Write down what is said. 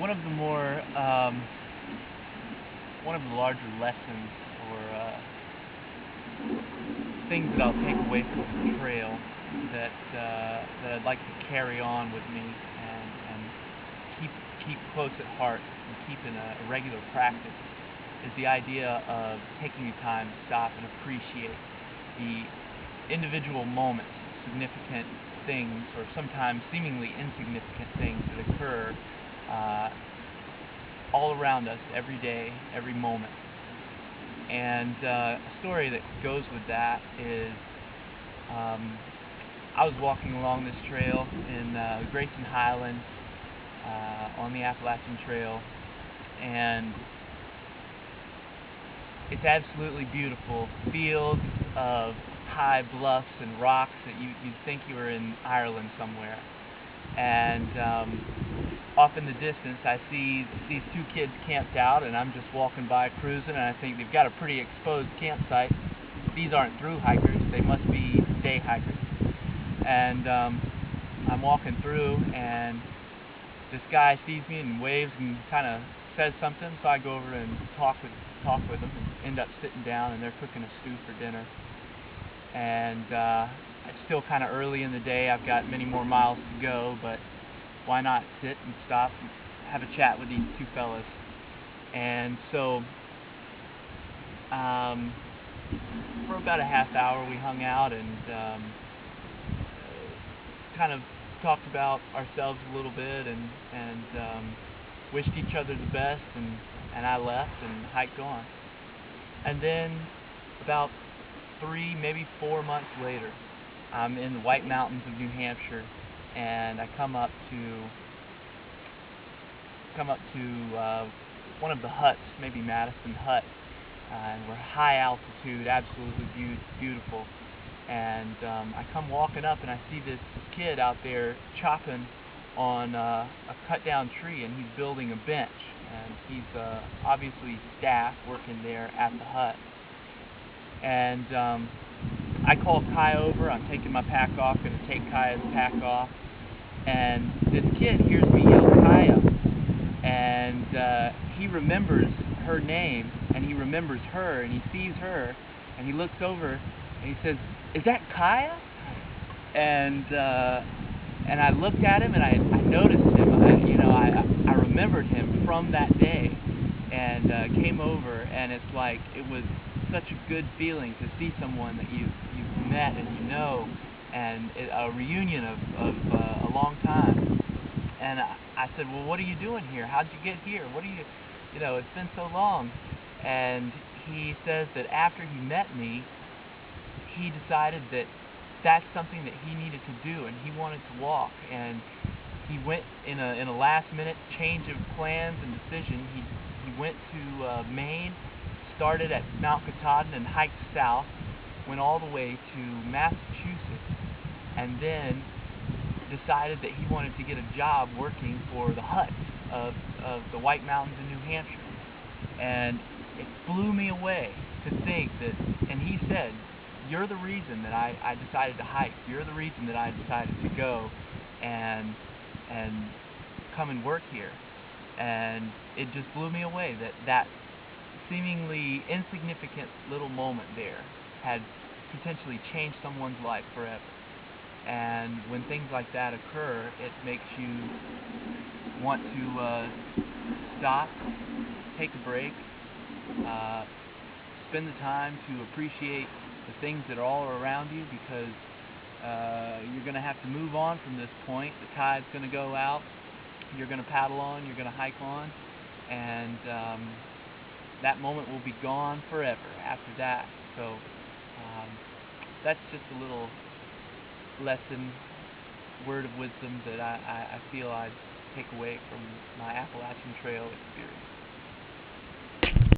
one of the more one of the larger lessons or things that I'll take away from the trail that I'd like to carry on with me and keep close at heart and keep in a regular practice is the idea of taking the time to stop and appreciate the individual moments, significant things, or sometimes seemingly insignificant things that occur all around us every day, every moment. And a story that goes with that is I was walking along this trail in Grayson Highlands on the Appalachian Trail, and it's absolutely beautiful. Fields of high bluffs and rocks that you'd think you were in Ireland somewhere. And off in the distance I see these two kids camped out, and I'm just walking by cruising, and I think they've got a pretty exposed campsite. These aren't thru-hikers, they must be day hikers. And I'm walking through, and this guy sees me and waves and kind of says something, so I go over and talk with them and end up sitting down, and they're cooking a stew for dinner. And it's still kind of early in the day, I've got many more miles to go, but why not sit and stop and have a chat with these two fellas. And so for about a half hour we hung out and kind of talked about ourselves a little bit and wished each other the best, and I left and hiked on. And then about 3, maybe 4 months later, I'm in the White Mountains of New Hampshire, and I come up to one of the huts, maybe Madison Hut, and we're high altitude, absolutely beautiful. And I come walking up, and I see this kid out there chopping on a cut down tree, and he's building a bench, and he's obviously staff working there at the hut. And I call Kai over. I'm taking my pack off, going to take Kai's pack off, and this kid hears me yell Kaya, and he remembers her name, and he remembers her, and he sees her, and he looks over and he says, "Is that Kaya?" And I looked at him, and I noticed him. I remembered him from that day, and came over, and it's like it was such a good feeling to see someone that you've met and you know, and a reunion of a long time. And I said, "Well, what are you doing here? How'd you get here? What are you, it's been so long." And he says that after he met me, he decided that that's something that he needed to do, and he wanted to walk. And he went in a last-minute change of plans and decision. He went to Maine, started at Mount Katahdin and hiked south, went all the way to Massachusetts, and then decided that he wanted to get a job working for the huts of the White Mountains in New Hampshire. And it blew me away to think that, and he said, "You're the reason that I decided to hike. You're the reason that I decided to go and come and work here." And it just blew me away that seemingly insignificant little moment there had potentially changed someone's life forever. And when things like that occur, it makes you want to stop, take a break, spend the time to appreciate the things that are all around you, because you're going to have to move on from this point. The tide's going to go out, you're going to paddle on, you're going to hike on, and that moment will be gone forever after that. So that's just a little lesson, word of wisdom that I feel I take away from my Appalachian Trail experience.